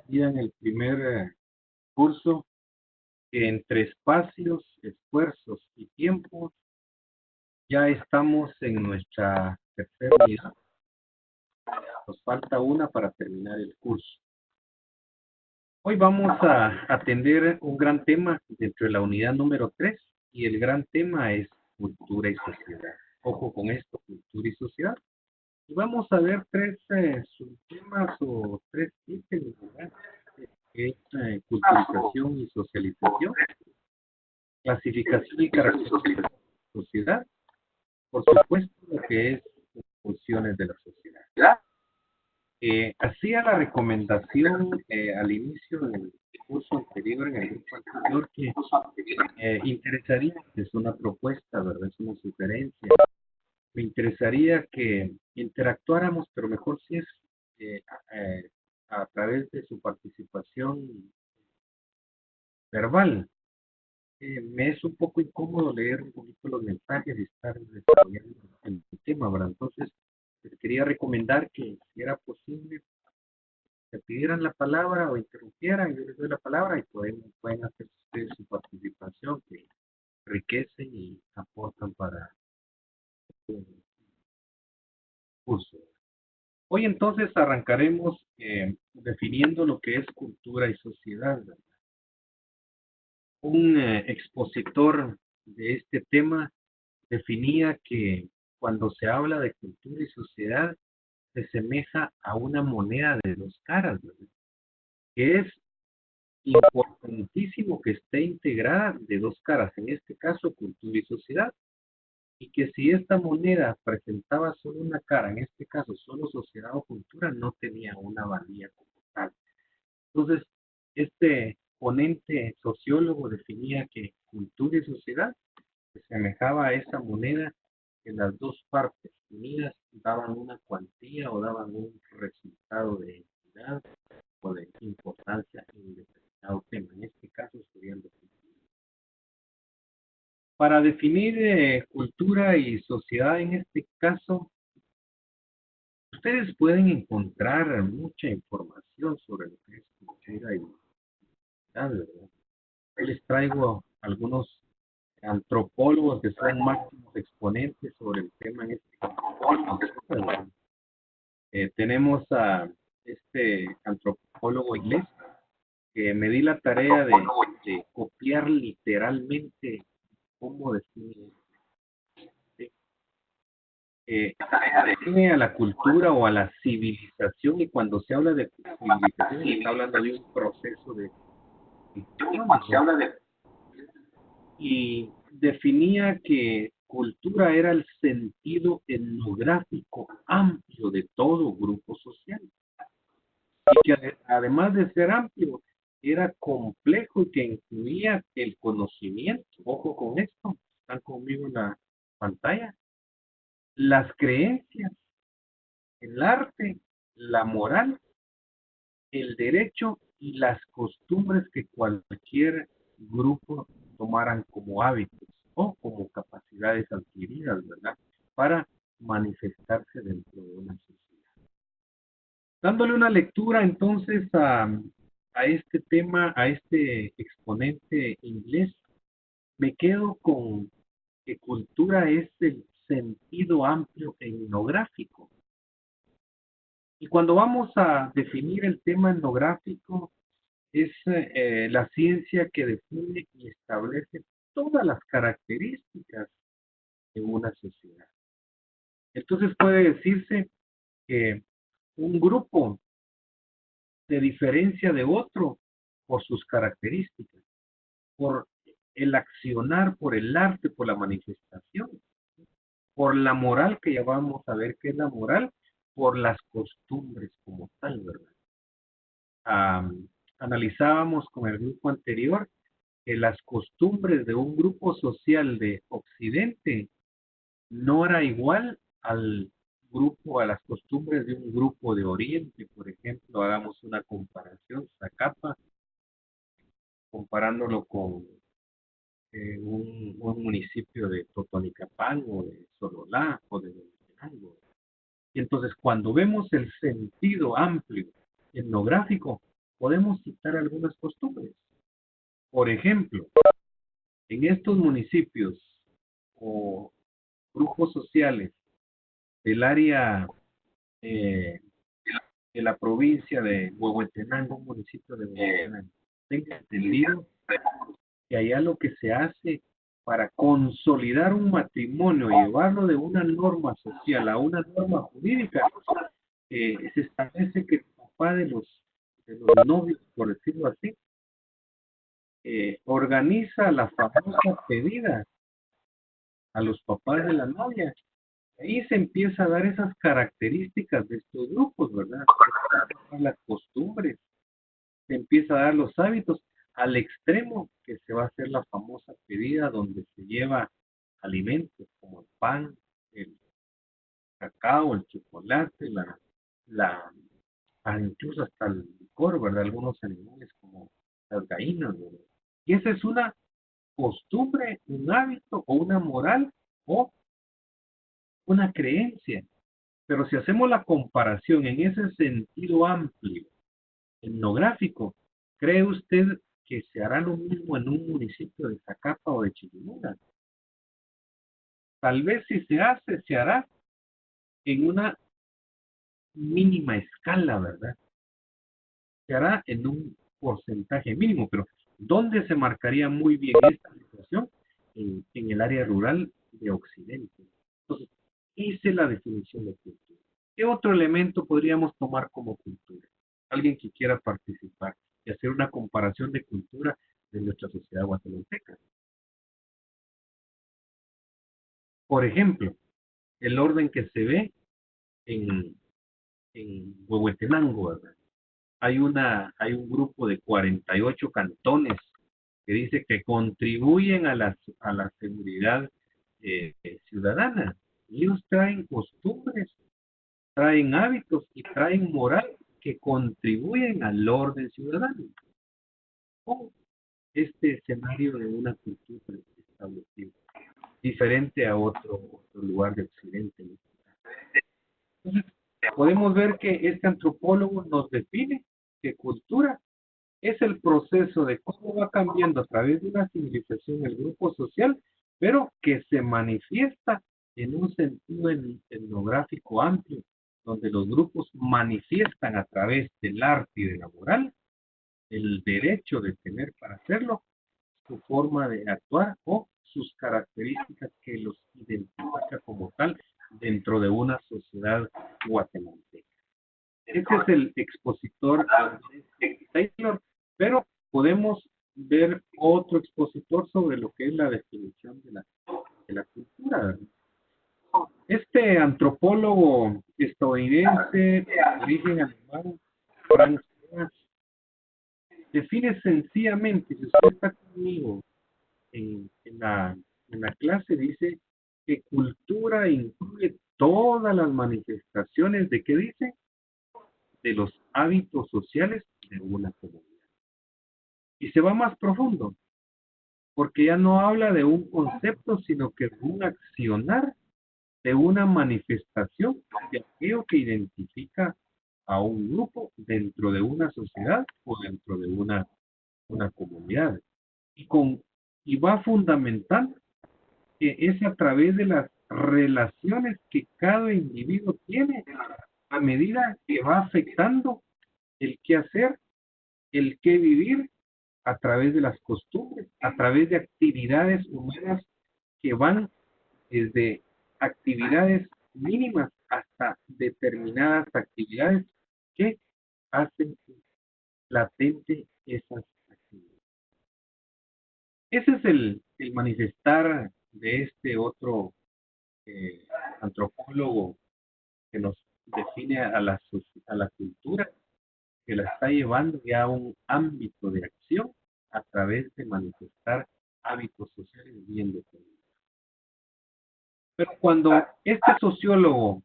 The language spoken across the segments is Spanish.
Ya en el primer curso que entre espacios, esfuerzos y tiempos ya estamos en nuestra tercera unidad. Nos falta una para terminar el curso. Hoy vamos a atender un gran tema dentro de la unidad número 3 y el gran tema es cultura y sociedad. Ojo con esto, cultura y sociedad. Y vamos a ver tres subtemas o tres ítems, ¿verdad? Que es culturización y socialización, clasificación y caracterización de la sociedad, por supuesto, lo que es funciones de la sociedad. Hacía la recomendación al inicio del curso anterior, en el grupo anterior, que interesaría, es una propuesta, ¿verdad? Es una sugerencia. Me interesaría que interactuáramos, pero mejor si es eh, eh, a través de su participación verbal. Me es un poco incómodo leer un poquito los mensajes y estar desarrollando el tema, ¿verdad? Entonces, les quería recomendar que si era posible, que pidieran la palabra o interrumpieran, yo les doy la palabra y pueden hacer ustedes su participación, que enriquecen y aportan para el curso. Hoy entonces arrancaremos definiendo lo que es cultura y sociedad, ¿verdad? Un expositor de este tema definía que cuando se habla de cultura y sociedad se semeja a una moneda de dos caras, ¿verdad? Que es importantísimo que esté integrada de dos caras, en este caso cultura y sociedad, y que si esta moneda presentaba solo una cara, en este caso solo sociedad o cultura, no tenía una valía como tal. Entonces, este ponente sociólogo definía que cultura y sociedad se semejaba a esa moneda que las dos partes unidas daban una cuantía o daban un resultado de entidad o de importancia en determinado tema. En este caso serían los. Para definir cultura y sociedad en este caso, ustedes pueden encontrar mucha información sobre lo que es cultura y sociedad, ¿verdad? Hoy les traigo algunos antropólogos que son máximos exponentes sobre el tema en este caso. Tenemos a este antropólogo inglés que me di la tarea de copiar literalmente cómo define, ¿sí? Define a la cultura o a la civilización, y cuando se habla de civilización se está hablando de un proceso de y definía que cultura era el sentido etnográfico amplio de todo grupo social y que además de ser amplio era complejo y que incluía el conocimiento, ojo con esto, están conmigo en la pantalla, las creencias, el arte, la moral, el derecho y las costumbres que cualquier grupo tomaran como hábitos o como capacidades adquiridas, ¿verdad? Para manifestarse dentro de una sociedad. Dándole una lectura entonces a este tema, a este exponente inglés, me quedo con que cultura es el sentido amplio e etnográfico. Y cuando vamos a definir el tema etnográfico, es la ciencia que define y establece todas las características de una sociedad. Entonces puede decirse que un grupo se diferencia de otro por sus características, por el accionar, por el arte, por la manifestación, por la moral, que ya vamos a ver qué es la moral, por las costumbres como tal, ¿verdad? Analizábamos con el grupo anterior que las costumbres de un grupo social de Occidente no era igual al grupo, a las costumbres de un grupo de Oriente. Por ejemplo, hagamos una comparación, Zacapa, comparándolo con un municipio de Totonicapán o de Sololá o de Huehuetenango. Y entonces, cuando vemos el sentido amplio etnográfico, podemos citar algunas costumbres. Por ejemplo, en estos municipios o grupos sociales del área eh, de la provincia de Huehuetenango, un municipio de Huehuetenango, tenga entendido que allá lo que se hace para consolidar un matrimonio y llevarlo de una norma social a una norma jurídica, se establece que el papá de los novios, por decirlo así, organiza la famosa pedida a los papás de la novia. Ahí se empieza a dar esas características de estos grupos, ¿verdad? Las costumbres, se empieza a dar los hábitos al extremo que se va a hacer la famosa pedida donde se lleva alimentos como el pan, el cacao, el chocolate, la incluso hasta el licor, ¿verdad? Algunos animales como las gallinas, ¿verdad? Y esa es una costumbre, un hábito o una moral o una creencia. Pero si hacemos la comparación en ese sentido amplio, etnográfico, ¿cree usted que se hará lo mismo en un municipio de Zacapa o de Chirimula? Tal vez si se hace, se hará en una mínima escala, ¿verdad? Se hará en un porcentaje mínimo, pero ¿dónde se marcaría muy bien esta situación? En el área rural de Occidente. Entonces, hice la definición de cultura. ¿Qué otro elemento podríamos tomar como cultura? Alguien que quiera participar y hacer una comparación de cultura de nuestra sociedad guatemalteca. Por ejemplo, el orden que se ve en, en Huehuetenango, ¿verdad? Hay un grupo de 48 cantones que dice que contribuyen a la seguridad ciudadana. Ellos traen costumbres, traen hábitos y traen moral que contribuyen al orden ciudadano. O este escenario de una cultura establecida, diferente a otro lugar de Occidente. Entonces, podemos ver que este antropólogo nos define que cultura es el proceso de cómo va cambiando a través de una civilización el grupo social, pero que se manifiesta en un sentido etnográfico amplio, donde los grupos manifiestan a través del arte y de la moral el derecho de tener para hacerlo, su forma de actuar o sus características que los identifica como tal dentro de una sociedad guatemalteca. Ese es el expositor Taylor, pero podemos ver otro expositor sobre lo que es la definición de la cultura. Este antropólogo estadounidense de origen alemán, Frank Thomas, define sencillamente, si usted está conmigo en la clase, dice que cultura incluye todas las manifestaciones de, ¿qué dice? De los hábitos sociales de una comunidad. Y se va más profundo, porque ya no habla de un concepto, sino que de un accionar, de una manifestación de aquello que identifica a un grupo dentro de una sociedad o dentro de una comunidad. Y, y va fundamentando que es a través de las relaciones que cada individuo tiene a medida que va afectando el qué hacer, el qué vivir a través de las costumbres, a través de actividades humanas que van desde actividades mínimas hasta determinadas actividades que hacen latente esas actividades. Ese es el manifestar de este otro antropólogo que nos define a la cultura, que la está llevando ya a un ámbito de acción a través de manifestar hábitos sociales bien definidos. Pero cuando este sociólogo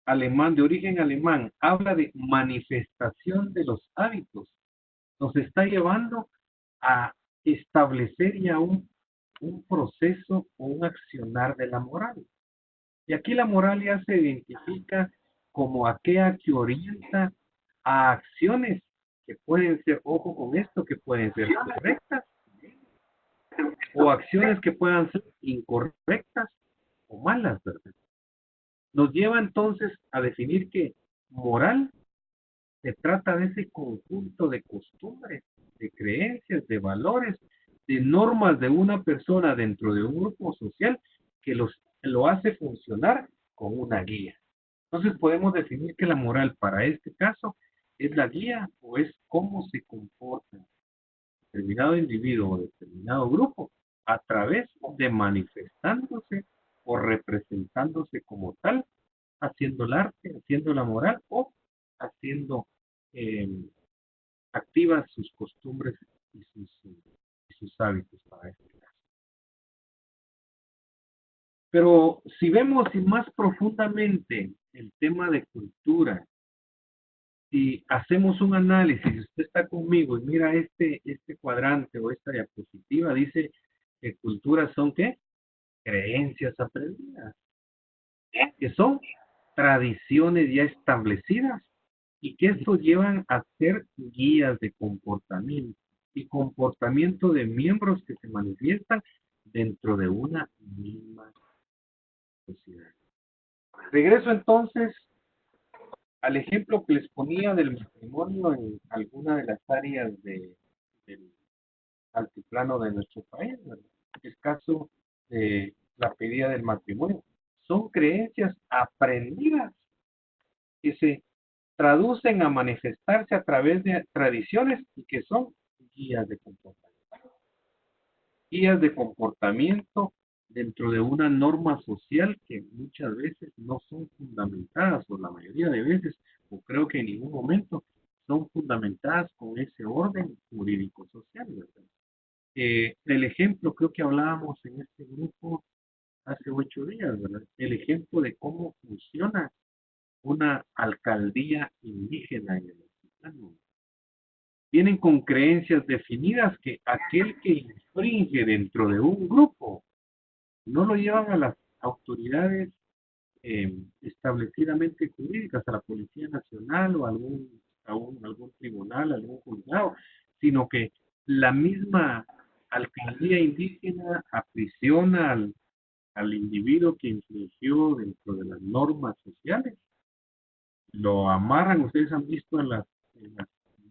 alemán, de origen alemán, habla de manifestación de los hábitos, nos está llevando a establecer ya un proceso o un accionar de la moral. Y aquí la moral ya se identifica como aquella que orienta a acciones que pueden ser, ojo con esto, que pueden ser correctas o acciones que puedan ser incorrectas o malas, ¿verdad? Nos lleva entonces a definir que moral se trata de ese conjunto de costumbres, de creencias, de valores, de normas de una persona dentro de un grupo social que lo hace funcionar con una guía. Entonces podemos definir que la moral para este caso es la guía o es cómo se comporta determinado individuo o determinado grupo a través de manifestándose o representándose como tal, haciendo el arte, haciendo la moral o haciendo eh, activas sus costumbres y sus hábitos para este caso. Pero si vemos más profundamente el tema de cultura, si hacemos un análisis, si usted está conmigo y mira este cuadrante o esta diapositiva, dice que culturas son ¿qué? Creencias aprendidas, que son tradiciones ya establecidas y que esto llevan a ser guías de comportamiento y comportamiento de miembros que se manifiestan dentro de una misma sociedad. Regreso entonces al ejemplo que les ponía del matrimonio en alguna de las áreas del altiplano de nuestro país, ¿verdad? El caso de la pedida del matrimonio. Son creencias aprendidas que se traducen a manifestarse a través de tradiciones y que son guías de comportamiento. Guías de comportamiento dentro de una norma social que muchas veces no son fundamentadas, o la mayoría de veces, o creo que en ningún momento, son fundamentadas con ese orden jurídico social, ¿verdad? El ejemplo, creo que hablábamos en este grupo hace 8 días, ¿verdad? El ejemplo de cómo funciona una alcaldía indígena en el altiplano. Vienen con creencias definidas que aquel que infringe dentro de un grupo no lo llevan a las autoridades establecidamente jurídicas, a la Policía Nacional o algún tribunal, algún juzgado, sino que la misma alcaldía indígena aprisiona al individuo que infringió dentro de las normas sociales, lo amarran, ustedes han visto en las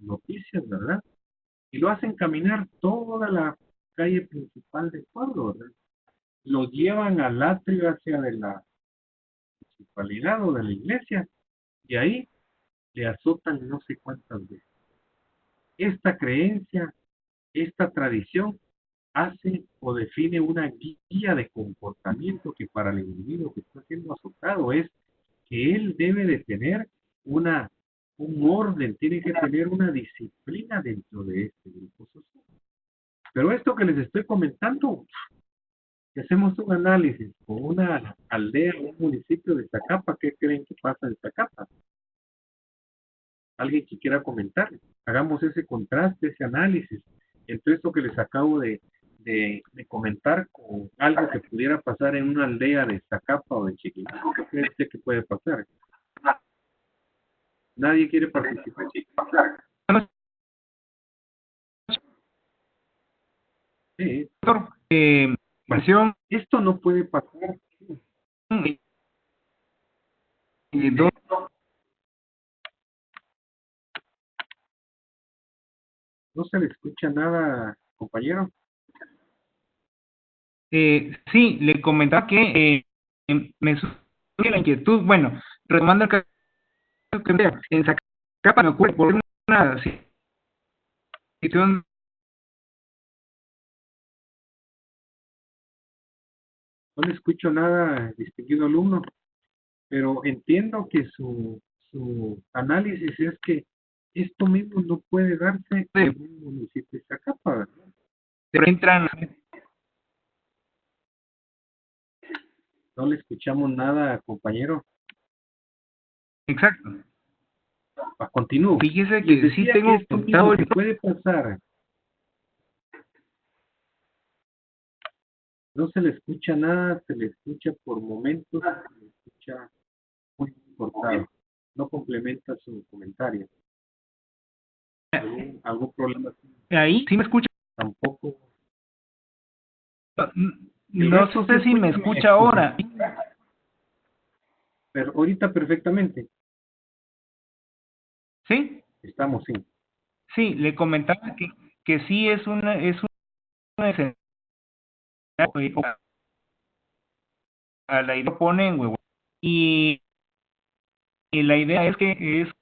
noticias, ¿verdad? Y lo hacen caminar toda la calle principal del pueblo, ¿verdad? Lo llevan al atrio hacia de la municipalidad o de la iglesia y ahí le azotan no sé cuántas veces. Esta creencia, esta tradición hace o define una guía de comportamiento que para el individuo que está siendo azotado es que él debe de tener un orden, tiene que tener una disciplina dentro de este grupo social. Pero esto que les estoy comentando, si hacemos un análisis con una aldea, un municipio de Zacapa, ¿qué creen que pasa en Zacapa? Alguien que quiera comentar, hagamos ese contraste, ese análisis entre esto que les acabo de comentar con algo que pudiera pasar en una aldea de Zacapa o de Chiquimaco. ¿Qué cree usted que puede pasar? Nadie quiere participar. Sí. Versión Esto no puede pasar. dos. No se le escucha nada, compañero. Sí, le comentaba que me surge la inquietud, bueno, retomando el caso que en Zacapa me ocurre por una situación. No le escucho nada, distinguido alumno, pero entiendo que su análisis es que esto mismo no puede darse en un municipio de Zacapa, ¿verdad? Entran. No le escuchamos nada, compañero. Exacto. Continúo. Fíjese Les que sí decía que tengo esto mismo que puede pasar. No se le escucha nada, se le escucha por momentos, se le escucha muy cortado. No complementa su comentario. algún problema? Ahí sí me escucha. Tampoco. No sé si me escucha ahora. Pero ahorita perfectamente. ¿Sí? Estamos, sí. Sí, le comentaba que sí es una escenario a la idea ponen huevo. Y la idea es que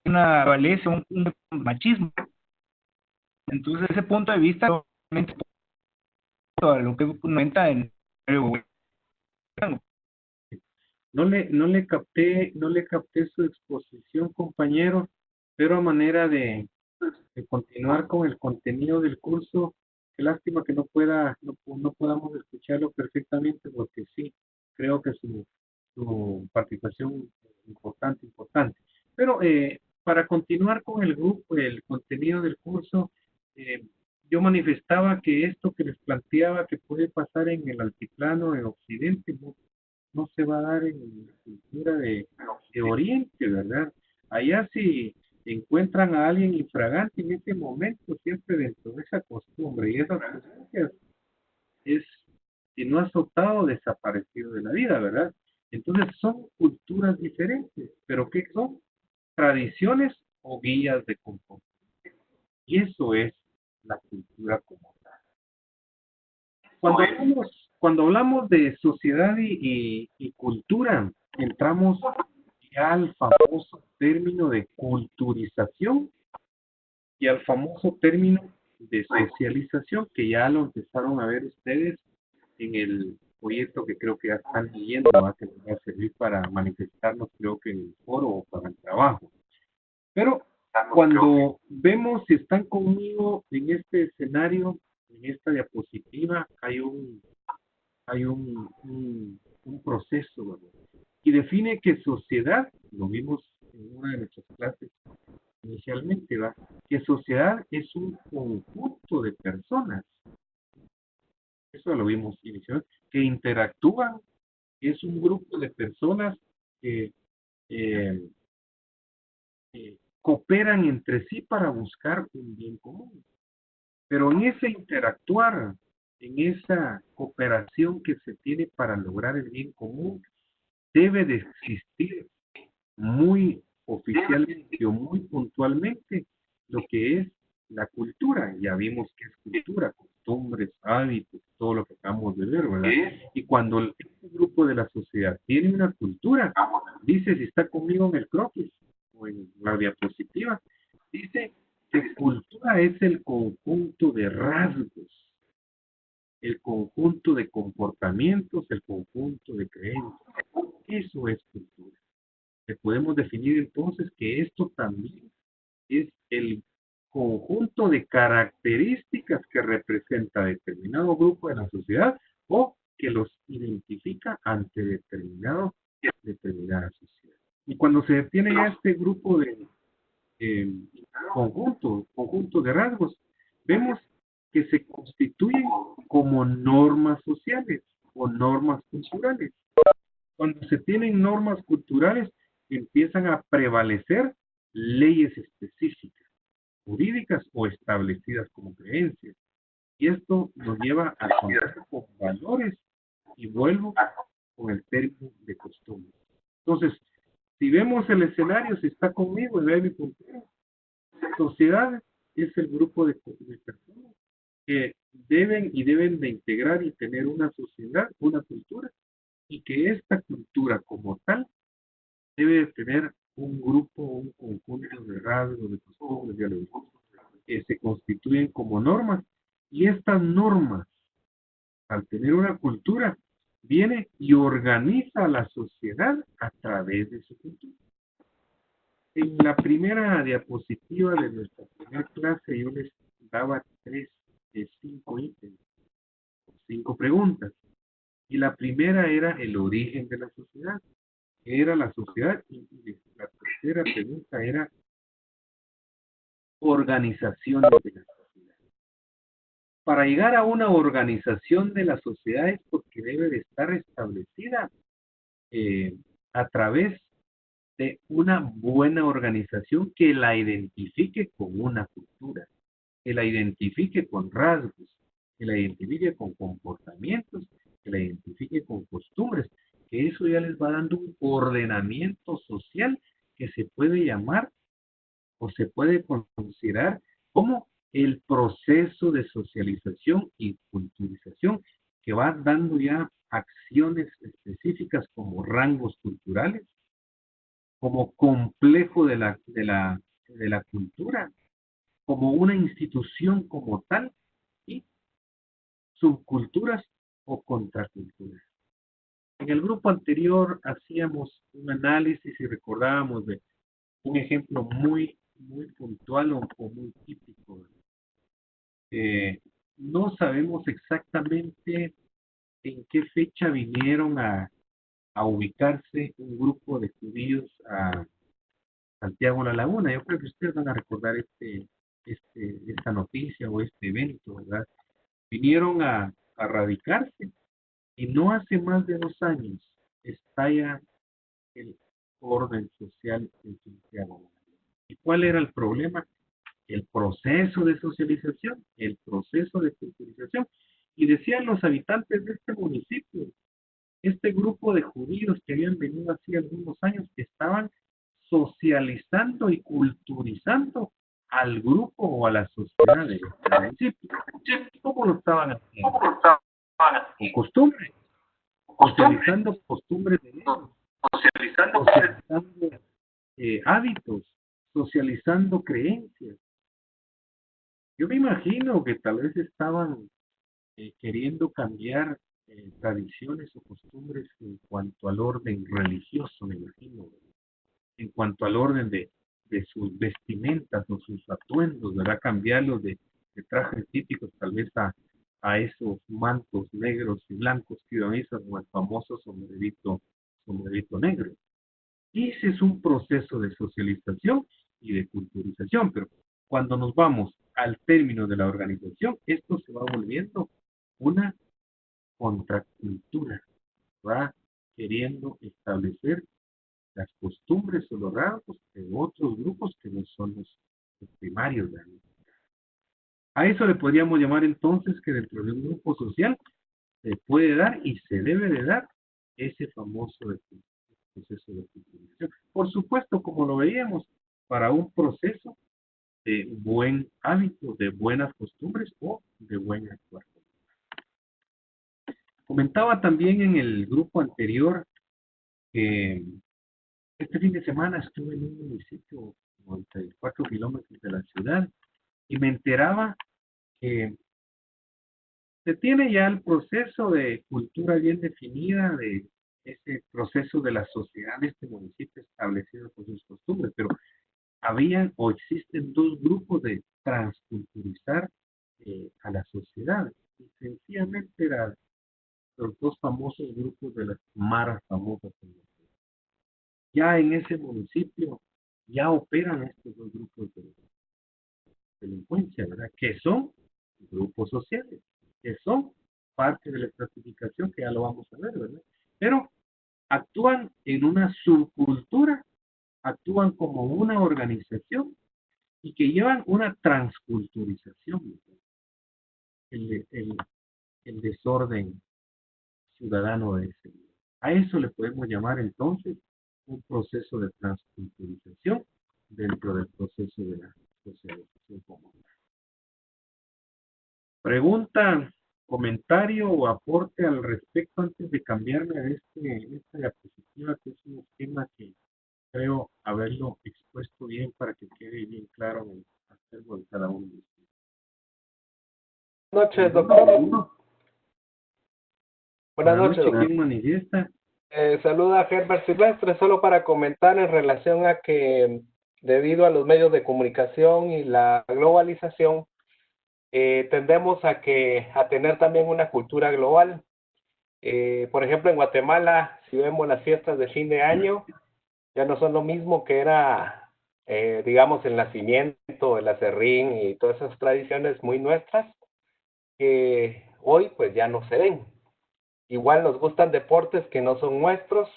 una valencia, un machismo. Entonces, ese punto de vista, obviamente, a lo que comenta en el No le capté su exposición, compañero, pero a manera de continuar con el contenido del curso, qué lástima que no podamos escucharlo perfectamente, porque sí, creo que su participación es importante. Pero para continuar con el grupo, el contenido del curso, eh, yo manifestaba que esto que les planteaba que puede pasar en el altiplano, en Occidente, no se va a dar en la cultura de Oriente, ¿verdad? Allá si encuentran a alguien infragante en ese momento, siempre dentro de esa costumbre y esas costumbres, es, si no ha azotado, desaparecido de la vida, ¿verdad? Entonces son culturas diferentes, pero ¿qué son? Tradiciones o guías de comportamiento. Y eso es la cultura como tal. Cuando hablamos de sociedad y cultura, entramos ya al famoso término de culturización y al famoso término de socialización, que ya lo empezaron a ver ustedes en el proyecto que creo que ya están leyendo, que les va a servir para manifestarnos, creo que en el foro o para el trabajo. Pero cuando vemos si están conmigo en este escenario, en esta diapositiva, hay un proceso, ¿verdad? Y define que sociedad, lo vimos en una de nuestras clases inicialmente, ¿va? Que sociedad es un conjunto de personas, eso lo vimos inicialmente, que interactúan, es un grupo de personas que eh, cooperan entre sí para buscar un bien común. Pero en ese interactuar, en esa cooperación que se tiene para lograr el bien común, debe de existir muy oficialmente o muy puntualmente lo que es la cultura. Ya vimos que es cultura, costumbres, hábitos, todo lo que acabamos de ver, ¿verdad? Y cuando este grupo de la sociedad tiene una cultura, dice, si está conmigo en el croquis o en la diapositiva, dice que cultura es el conjunto de rasgos, el conjunto de comportamientos, el conjunto de creencias. Eso es cultura. Podemos definir entonces que esto también es el conjunto de características que representa determinado grupo de la sociedad o que los identifica ante determinada sociedad. Y cuando se tiene ya este grupo de eh, conjunto de rasgos, vemos que se constituyen como normas sociales o normas culturales. Cuando se tienen normas culturales, empiezan a prevalecer leyes específicas, jurídicas o establecidas como creencias. Y esto nos lleva a contar con valores y vuelvo con el término de costumbre. Entonces, si vemos el escenario, si está conmigo y ve mi puntero, sociedad es el grupo de personas que deben de integrar y tener una sociedad, una cultura, y que esta cultura como tal debe de tener un grupo, un conjunto de rasgos, de costumbres, diálogos, que se constituyen como normas. Y estas normas, al tener una cultura, viene y organiza a la sociedad a través de su cultura. En la primera diapositiva de nuestra primera clase yo les daba 5 ítems, 5 preguntas. Y la primera era el origen de la sociedad. ¿Qué era la sociedad? Y la tercera pregunta era organizaciones de la sociedad. Para llegar a una organización de la sociedad es porque debe de estar establecida a través de una buena organización que la identifique con una cultura, que la identifique con rasgos, que la identifique con comportamientos, que la identifique con costumbres, que eso ya les va dando un ordenamiento social que se puede llamar o se puede considerar como el proceso de socialización y culturización que va dando ya acciones específicas como rangos culturales, como complejo de la cultura, como una institución como tal, y subculturas o contraculturas. En el grupo anterior hacíamos un análisis y recordábamos de un ejemplo muy puntual o muy típico. No sabemos exactamente en qué fecha vinieron a ubicarse un grupo de judíos a Santiago La Laguna. Yo creo que ustedes van a recordar esta noticia o este evento, ¿verdad? Vinieron a radicarse y no hace más de 2 años estalla el orden social en Santiago. ¿Y cuál era el problema? El proceso de socialización, el proceso de culturización. Y decían los habitantes de este municipio, este grupo de judíos que habían venido hace algunos años, que estaban socializando y culturizando al grupo o a la sociedad del municipio. ¿Cómo lo estaban haciendo? Con costumbres, socializando costumbres de ellos, socializando hábitos, socializando creencias. Yo me imagino que tal vez estaban queriendo cambiar tradiciones o costumbres en cuanto al orden religioso, me imagino, en cuanto al orden de sus vestimentas o sus atuendos, ¿verdad? Cambiarlos de trajes típicos tal vez a esos mantos negros y blancos que iban como el famoso sombrerito negro. Y ese es un proceso de socialización y de culturización, pero cuando nos vamos al término de la organización, esto se va volviendo una contracultura, va queriendo establecer las costumbres o los rasgos de otros grupos que no son los primarios de ahí. A eso le podríamos llamar entonces que dentro de un grupo social se puede dar y se debe de dar ese famoso proceso de culturización. Por supuesto, como lo veíamos, para un proceso de buen hábito, de buenas costumbres o de buen actuar. Comentaba también en el grupo anterior que este fin de semana estuve en un municipio 94 kilómetros de la ciudad y me enteraba que se tiene ya el proceso de cultura bien definida, de ese proceso de la sociedad de este municipio establecido con sus costumbres, pero habían o existen dos grupos de transculturizar a la sociedad. Y sencillamente eran los dos famosos grupos de las maras famosas. Ya en ese municipio ya operan estos dos grupos de delincuencia, ¿verdad? Que son grupos sociales, que son parte de la estratificación, que ya lo vamos a ver, ¿verdad? Pero actúan en una subcultura, actúan como una organización y que llevan una transculturización, el, el, el desorden ciudadano de ese lugar. A eso le podemos llamar entonces un proceso de transculturización dentro del proceso de la socialización común. Pregunta, comentario o aporte al respecto antes de cambiarme a esta diapositiva, que es un esquema que creo haberlo expuesto bien para que quede bien claro en el acervo de cada uno de ustedes. Buenas noches, doctor. Buenas noches, doctor. ¿Quién manifiesta? Saluda a Herbert Silvestre, solo para comentar en relación a que debido a los medios de comunicación y la globalización, tendemos a tener también una cultura global. Por ejemplo, en Guatemala, si vemos las fiestas de fin de año, ya no son lo mismo que era, digamos, el nacimiento, el aserrín y todas esas tradiciones muy nuestras, que hoy pues ya no se ven. Igual nos gustan deportes que no son nuestros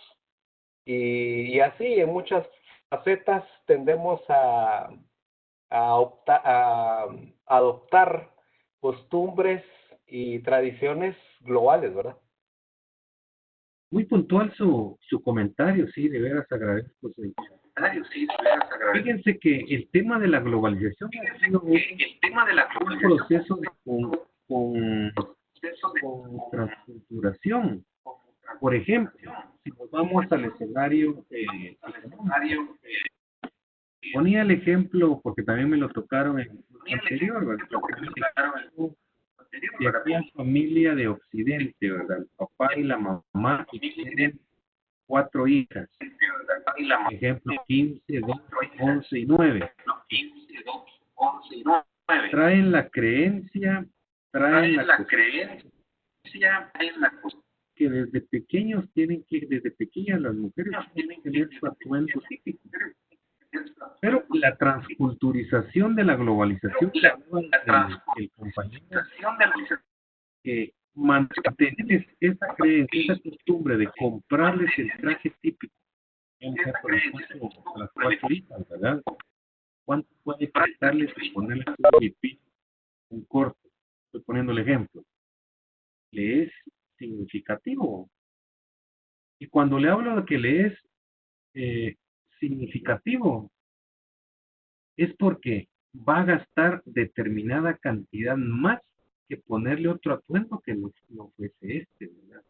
y así en muchas facetas tendemos a adoptar costumbres y tradiciones globales, ¿verdad? Muy puntual su comentario, sí, de veras agradezco su comentario, sí, de veras agradezco. Fíjense que el tema de la globalización ha sido un proceso de con transculturación. Por ejemplo, si nos vamos al escenario, ponía el ejemplo, porque también me lo tocaron en el anterior, ¿verdad? De aquella familia de Occidente, ¿verdad? El papá y la mamá y tienen 4 hijas. Ejemplo, 15, 12, 11 y 9. Traen la creencia, que desde pequeños desde pequeñas las mujeres tienen que tener su atuendo típico. Pero la transculturización de la globalización, el compañero, que mantener esa creencia, esa costumbre de comprarles el traje típico, por ejemplo, a las 4 hijas, ¿verdad? ¿Cuánto puede costarles ponerles un hipí, un corte? Estoy poniendo el ejemplo. Le es significativo. Y cuando le hablo de que le es significativo, es porque va a gastar determinada cantidad más que ponerle otro atuendo que no fuese ¿verdad?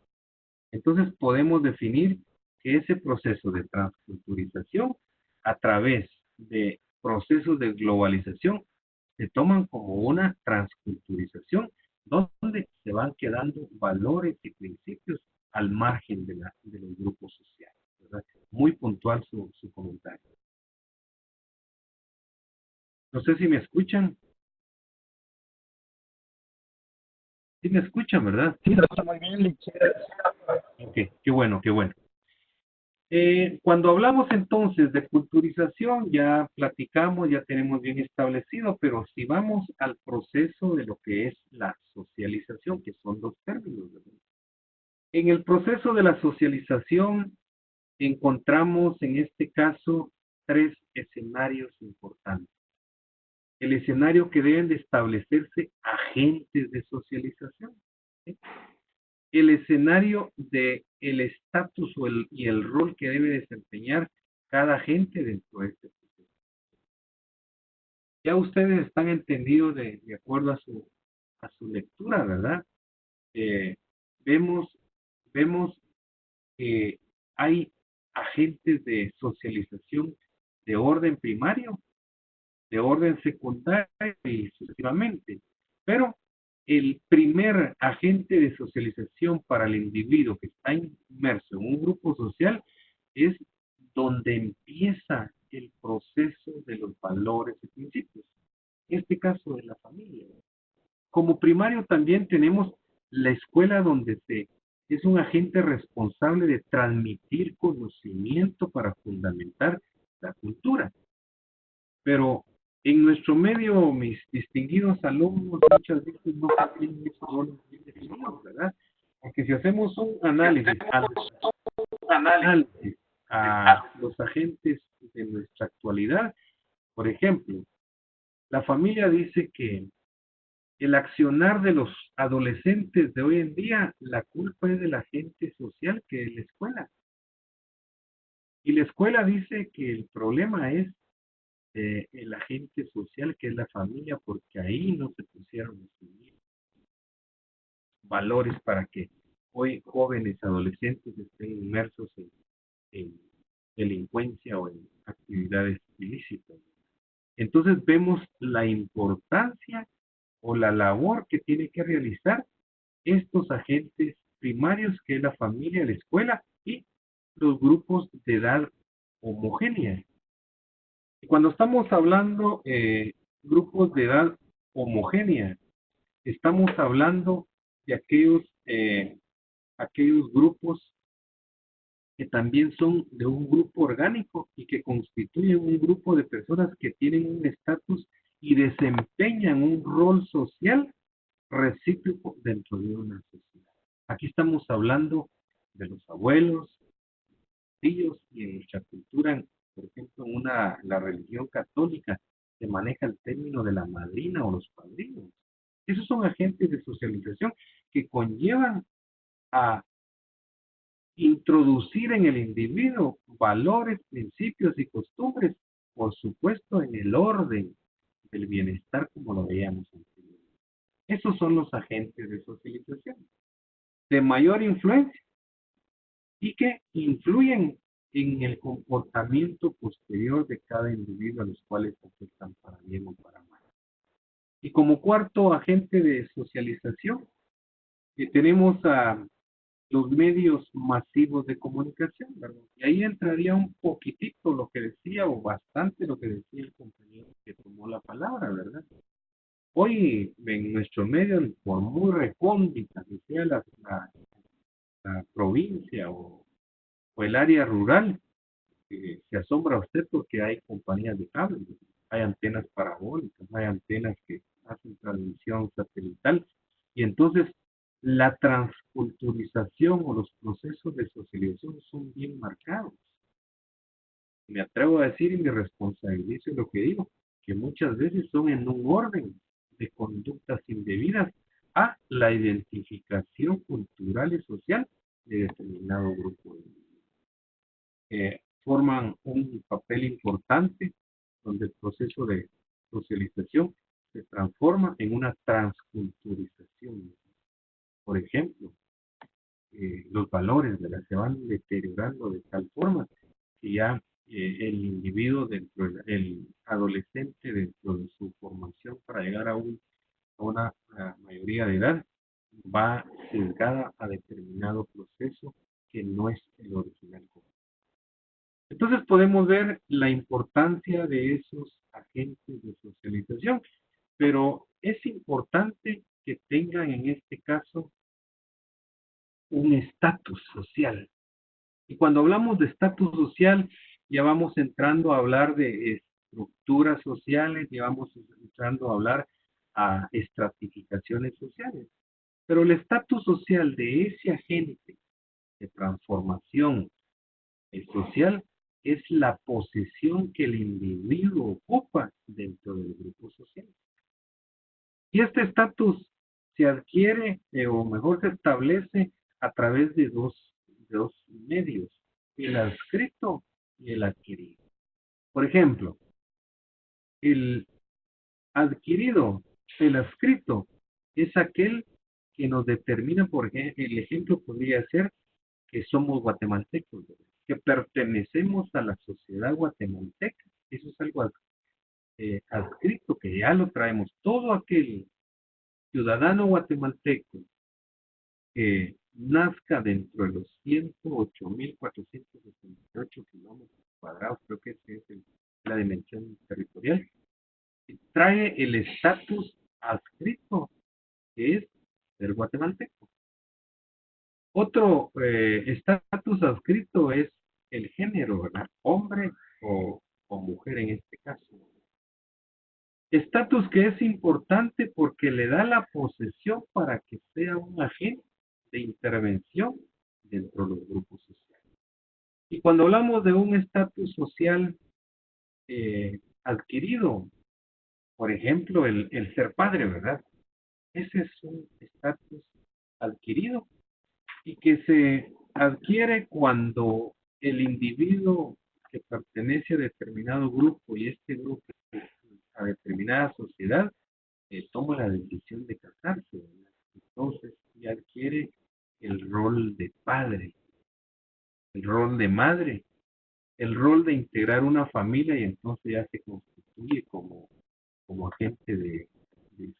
Entonces podemos definir que ese proceso de transculturización a través de procesos de globalización se toman como una transculturización donde se van quedando valores y principios al margen de los grupos sociales, ¿verdad? Muy puntual su comentario. No sé si me escuchan. Sí me escuchan, ¿verdad? Sí, lo escucho muy bien, Lichero. Ok, qué bueno, qué bueno. Cuando hablamos entonces de culturización, ya platicamos, ya tenemos bien establecido, pero si vamos al proceso de lo que es la socialización, que son 2 términos, ¿verdad? En el proceso de la socialización encontramos en este caso 3 escenarios importantes. El escenario que deben de establecerse agentes de socialización, ¿sí? El escenario de el estatus y el rol que debe desempeñar cada agente dentro de este proceso. Ya ustedes están entendidos de acuerdo a su lectura, ¿verdad? Vemos que hay agentes de socialización de orden primario, de orden secundario y sucesivamente. Pero el primer agente de socialización para el individuo que está inmerso en un grupo social es donde empieza el proceso de los valores y principios. En este caso de la familia. Como primario también tenemos la escuela donde es un agente responsable de transmitir conocimiento para fundamentar la cultura. Pero en nuestro medio, mis distinguidos alumnos muchas veces no tienen esos roles bien definidos, ¿verdad? Porque si hacemos un análisis a los agentes de nuestra actualidad, por ejemplo, la familia dice que el accionar de los adolescentes de hoy en día, la culpa es del agente social que es la escuela. Y la escuela dice que el problema es el agente social que es la familia, porque ahí no se pusieron los valores para que hoy jóvenes adolescentes estén inmersos en delincuencia o en actividades ilícitas. Entonces vemos la importancia o la labor que tiene que realizar estos agentes primarios, que es la familia, la escuela y los grupos de edad homogénea. Y cuando estamos hablando grupos de edad homogénea, estamos hablando de aquellos grupos que también son de un grupo orgánico y que constituyen un grupo de personas que tienen un estatus y desempeñan un rol social recíproco dentro de una sociedad. Aquí estamos hablando de los abuelos, ellos y en nuestra cultura, por ejemplo, la religión católica, se maneja el término de la madrina o los padrinos. Esos son agentes de socialización que conllevan a introducir en el individuo valores, principios y costumbres, por supuesto, en el orden del bienestar como lo veíamos anteriormente. Esos son los agentes de socialización de mayor influencia y que influyen en el comportamiento posterior de cada individuo, a los cuales afectan para bien o para mal. Y como cuarto agente de socialización, tenemos a los medios masivos de comunicación, ¿verdad? Y ahí entraría un poquitito lo que decía, o bastante lo que decía el compañero que tomó la palabra, ¿verdad? Hoy en nuestro medio, por muy recóndita que sea la provincia o el área rural, se asombra usted porque hay compañías de cable, hay antenas parabólicas, hay antenas que hacen transmisión satelital, y entonces la transculturización o los procesos de socialización son bien marcados. Me atrevo a decir y me responsabilizo lo que digo, que muchas veces son en un orden de conductas indebidas a la identificación cultural y social de determinado grupo de individuos. Forman un papel importante donde el proceso de socialización se transforma en una transculturización. Por ejemplo, los valores, ¿verdad?, se van deteriorando de tal forma que ya el individuo, el adolescente, dentro de su formación para llegar a una mayoría de edad, va sesgada a determinado proceso que no es el original. Entonces podemos ver la importancia de esos agentes de socialización, pero es importante que tengan en este caso un estatus social. Y cuando hablamos de estatus social, ya vamos entrando a hablar de estructuras sociales, ya vamos entrando a hablar a estratificaciones sociales. Pero el estatus social de ese agente de transformación social es la posición que el individuo ocupa dentro del grupo social. Y este estatus se adquiere, o mejor se establece, a través de dos medios, el adscrito y el adquirido. Por ejemplo, el adquirido, el adscrito, es aquel que nos determina, por ejemplo, el ejemplo podría ser que somos guatemaltecos, ¿verdad?, que pertenecemos a la sociedad guatemalteca. Eso es algo adscrito, que ya lo traemos. Todo aquel ciudadano guatemalteco que nazca dentro de los 108.468 kilómetros cuadrados, creo que esa es la dimensión territorial, trae el estatus adscrito, que es ser guatemalteco. Otro estatus adscrito es el género, ¿verdad?, hombre o mujer en este caso. Estatus que es importante porque le da la posesión para que sea un agente de intervención dentro de los grupos sociales. Y cuando hablamos de un estatus social adquirido, por ejemplo, el ser padre, ¿verdad? Ese es un estatus adquirido y que se adquiere cuando el individuo que pertenece a determinado grupo y este grupo a determinada sociedad toma la decisión de casarse, ¿verdad? Entonces ya adquiere el rol de padre, el rol de madre, el rol de integrar una familia, y entonces ya se constituye como agente de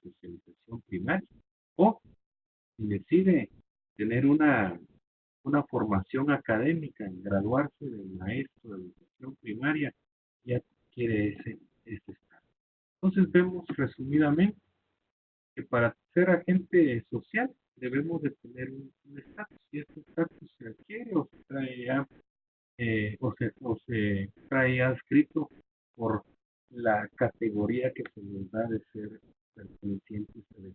socialización primaria. O si decide tener una formación académica en graduarse de maestro de educación primaria, ya adquiere ese estado. Entonces vemos resumidamente que para ser agente social debemos de tener un estatus, y este estatus se adquiere o se trae ya, o se trae adscrito por la categoría que se nos da de ser pertenecientes a él.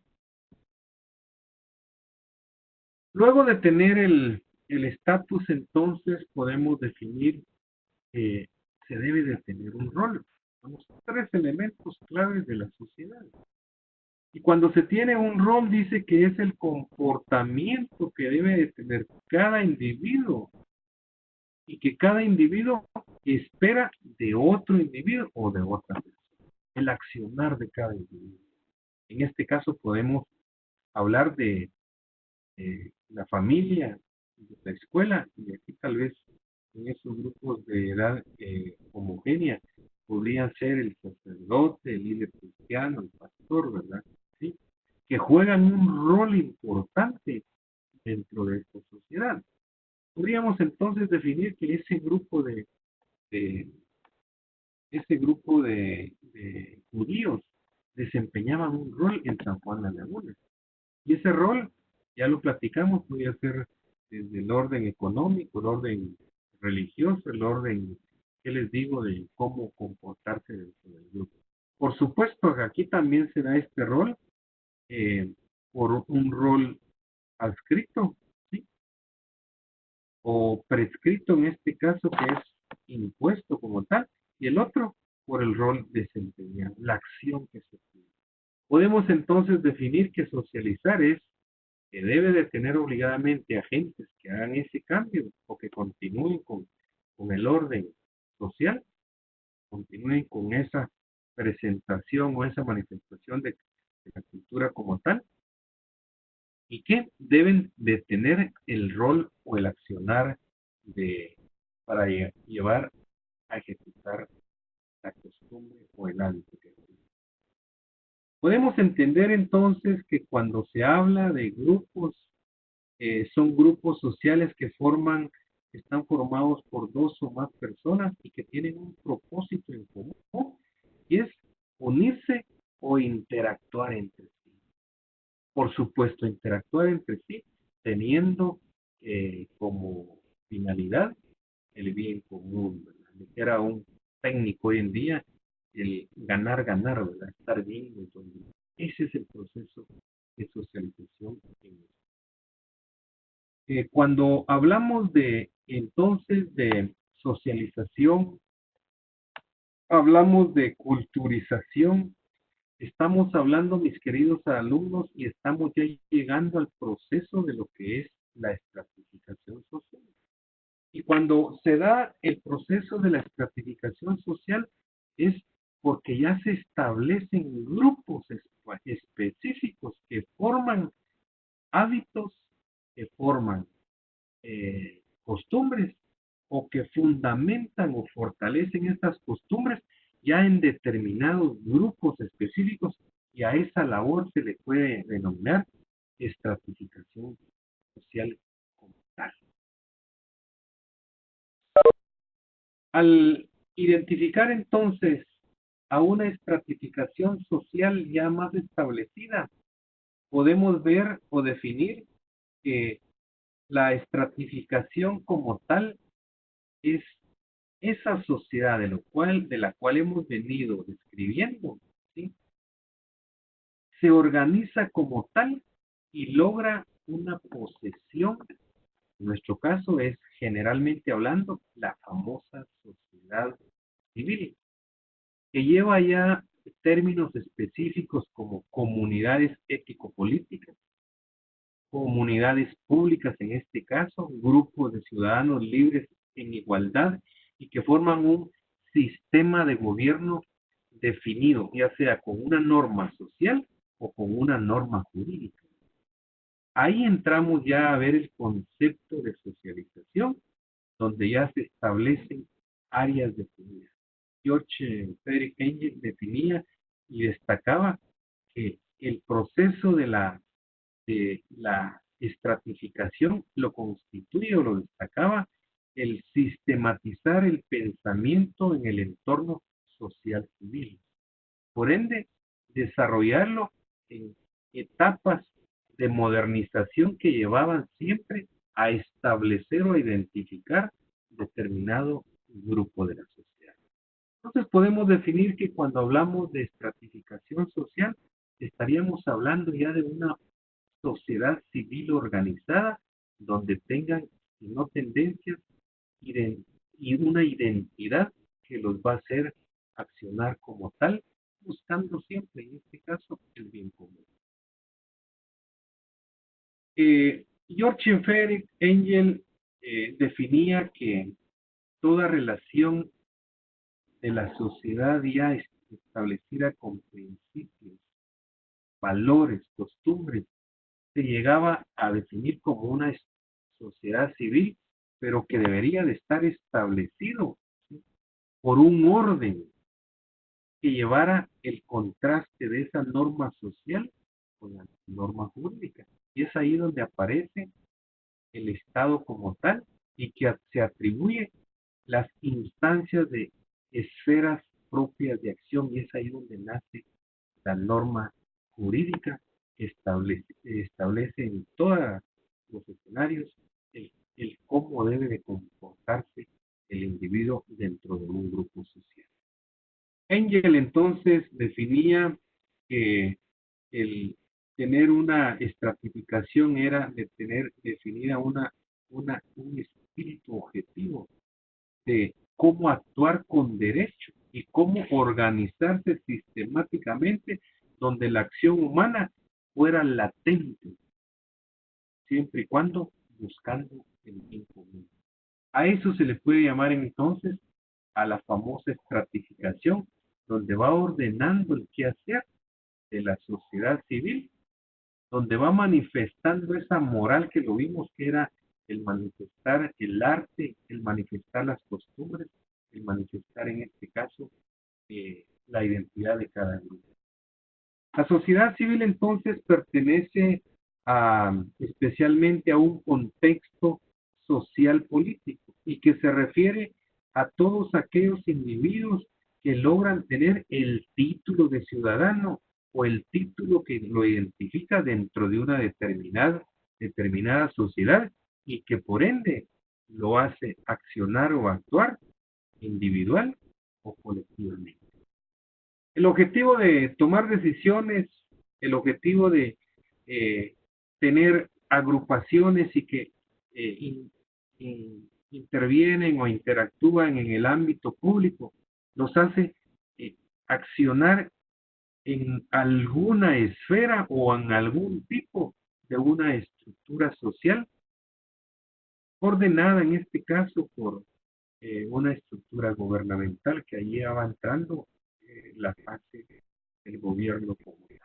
Luego de tener el el estatus entonces podemos definir que se debe de tener un rol. Son los tres elementos claves de la sociedad. Y cuando se tiene un rol, dice que es el comportamiento que debe de tener cada individuo y que cada individuo espera de otro individuo o de otra persona. El accionar de cada individuo. En este caso podemos hablar de la familia, de la escuela, y aquí tal vez en esos grupos de edad homogénea podría ser el sacerdote, el líder cristiano, el pastor, ¿verdad? ¿Sí? Que juegan un rol importante dentro de esta sociedad. Podríamos entonces definir que de ese grupo de judíos desempeñaban un rol en San Juan de la Laguna. Y ese rol, ya lo platicamos, podría ser desde el orden económico, el orden religioso, el orden, ¿qué les digo?, de cómo comportarse dentro del grupo. Por supuesto que aquí también se da este rol por un rol adscrito, ¿sí? O prescrito en este caso, que es impuesto como tal, y el otro por el rol desempeñado, la acción que se tiene. Podemos entonces definir que socializar es que debe de tener obligadamente agentes que hagan ese cambio o que continúen con el orden social, continúen con esa presentación o esa manifestación de la cultura como tal, y que deben de tener el rol o el accionar para llevar a ejecutar la costumbre o el hábito. Podemos entender entonces que cuando se habla de grupos, son grupos sociales que están formados por dos o más personas y que tienen un propósito en común, y es unirse o interactuar entre sí. Por supuesto, interactuar entre sí teniendo como finalidad el bien común, ¿verdad? Era un técnico hoy en día, el ganar, ganar, ¿verdad? Estar bien. Entonces, ese es el proceso de socialización. Cuando hablamos entonces de socialización, hablamos de culturización, estamos hablando, mis queridos alumnos, y estamos ya llegando al proceso de lo que es la estratificación social. Y cuando se da el proceso de la estratificación social es porque ya se establecen grupos específicos que forman hábitos, que forman costumbres o que fundamentan o fortalecen estas costumbres ya en determinados grupos específicos, y a esa labor se le puede denominar estratificación social como tal. Al identificar entonces a una estratificación social ya más establecida, podemos ver o definir que la estratificación como tal es esa sociedad de la cual hemos venido describiendo, ¿sí? Se organiza como tal y logra una posesión. En nuestro caso es, generalmente hablando, la famosa sociedad civil, que lleva ya términos específicos como comunidades ético-políticas, comunidades públicas en este caso, grupos de ciudadanos libres en igualdad y que forman un sistema de gobierno definido, ya sea con una norma social o con una norma jurídica. Ahí entramos ya a ver el concepto de socialización, donde ya se establecen áreas definidas. George Frederick Engel definía y destacaba que el proceso de la estratificación lo constituye o lo destacaba el sistematizar el pensamiento en el entorno social civil. Por ende, desarrollarlo en etapas de modernización que llevaban siempre a establecer o a identificar determinado grupo de la sociedad. Entonces podemos definir que cuando hablamos de estratificación social, estaríamos hablando ya de una sociedad civil organizada donde tengan sino tendencias y una identidad que los va a hacer accionar como tal, buscando siempre, en este caso, el bien común. George Frederick Engel definía que toda relación de la sociedad ya establecida con principios, valores, costumbres, se llegaba a definir como una sociedad civil, pero que debería de estar establecido, ¿sí?, por un orden que llevara el contraste de esa norma social con la norma jurídica. Y es ahí donde aparece el Estado como tal y que se atribuye las instancias de esferas propias de acción, y es ahí donde nace la norma jurídica que establece en todos los escenarios el cómo debe de comportarse el individuo dentro de un grupo social. Engel entonces definía que el tener una estratificación era de tener definida un espíritu objetivo de cómo actuar con derecho y cómo organizarse sistemáticamente donde la acción humana fuera latente, siempre y cuando buscando el bien común. A eso se le puede llamar entonces a la famosa estratificación, donde va ordenando el quehacer de la sociedad civil, donde va manifestando esa moral que lo vimos que era el manifestar el arte, el manifestar las costumbres, el manifestar en este caso la identidad de cada grupo. La sociedad civil entonces pertenece especialmente a un contexto social político y que se refiere a todos aquellos individuos que logran tener el título de ciudadano o el título que lo identifica dentro de una determinada sociedad y que por ende lo hace accionar o actuar individual o colectivamente. El objetivo de tomar decisiones, el objetivo de tener agrupaciones y que intervienen o interactúan en el ámbito público, los hace accionar en alguna esfera o en algún tipo de una estructura social ordenada en este caso por una estructura gubernamental que allí va entrando la fase del gobierno comunal.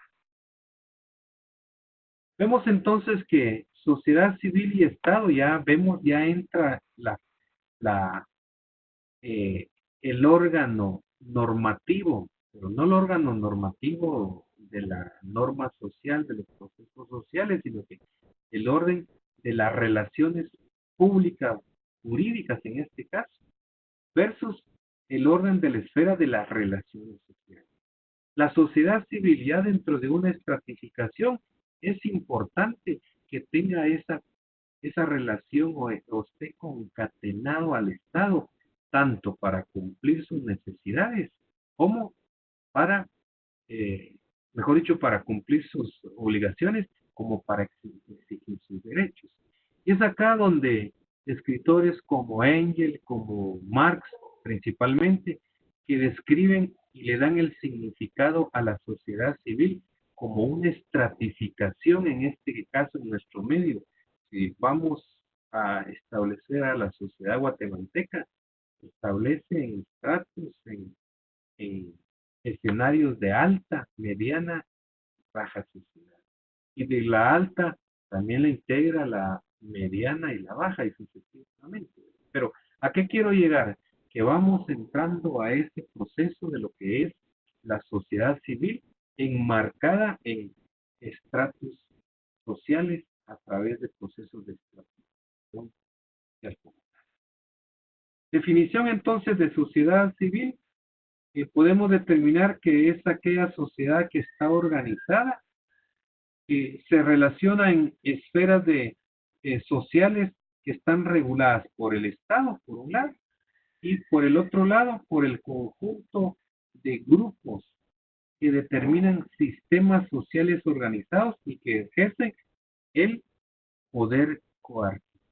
Vemos entonces que sociedad civil y Estado ya entra el órgano normativo, pero no el órgano normativo de la norma social, de los procesos sociales, sino que el orden de las relaciones públicas, jurídicas en este caso, versus el orden de la esfera de las relaciones sociales. La sociedad civil ya dentro de una estratificación es importante que tenga esa relación o esté concatenado al Estado, tanto para cumplir sus necesidades como para, mejor dicho, para cumplir sus obligaciones, como para exigir sus derechos. Y es acá donde escritores como Engel, como Marx principalmente, que describen y le dan el significado a la sociedad civil como una estratificación, en este caso en nuestro medio. Si vamos a establecer a la sociedad guatemalteca, establece en estratos, en escenarios de alta, mediana, baja sociedad. Y de la alta también la integra la mediana y la baja y sucesivamente. Pero ¿a qué quiero llegar? Que vamos entrando a ese proceso de lo que es la sociedad civil enmarcada en estratos sociales a través de procesos de estratificación social. Definición entonces de sociedad civil, podemos determinar que es aquella sociedad que está organizada, que se relaciona en esferas sociales que están reguladas por el Estado, por un lado, y por el otro lado, por el conjunto de grupos que determinan sistemas sociales organizados y que ejercen el poder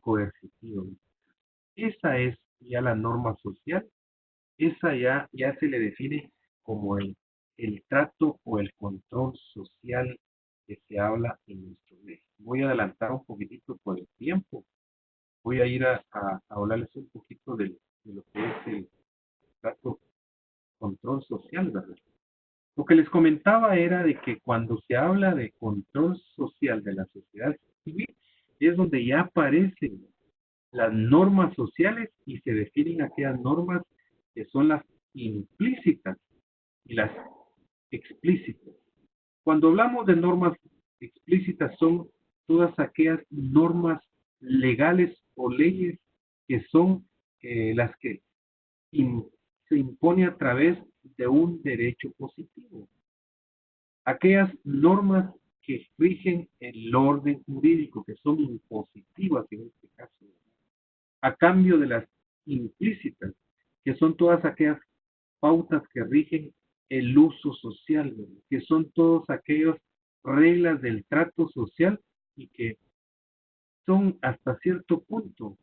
coercitiva. Esa es ya la norma social, esa ya se le define como el trato o el control social que se habla en nuestro medio. Voy a adelantar un poquitito por el tiempo. Voy a ir a hablarles un poquito de lo que es el trato control social, ¿verdad? Lo que les comentaba era de que cuando se habla de control social de la sociedad civil, es donde ya aparecen las normas sociales y se definen aquellas normas que son las implícitas y las explícitas. Cuando hablamos de normas explícitas son todas aquellas normas legales o leyes que son las que se impone a través de un derecho positivo. Aquellas normas que rigen el orden jurídico, que son impositivas en este caso, a cambio de las implícitas, que son todas aquellas pautas que rigen el uso social, que son todas aquellas reglas del trato social y que son hasta cierto punto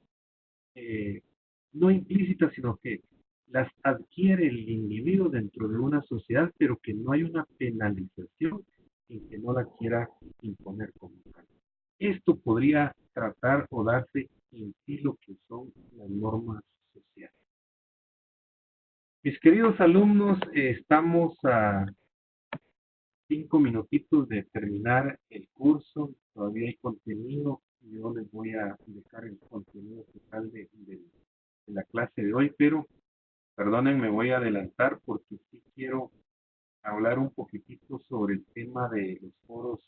no implícitas, sino que las adquiere el individuo dentro de una sociedad, pero que no hay una penalización en que no la quiera imponer como tal. Esto podría tratar o darse en sí lo que son las normas sociales. Mis queridos alumnos, estamos a 5 minutitos de terminar el curso. Todavía hay contenido. Yo les voy a dejar el contenido total de la clase de hoy, pero perdonen, me voy a adelantar porque sí quiero hablar un poquitito sobre el tema de los foros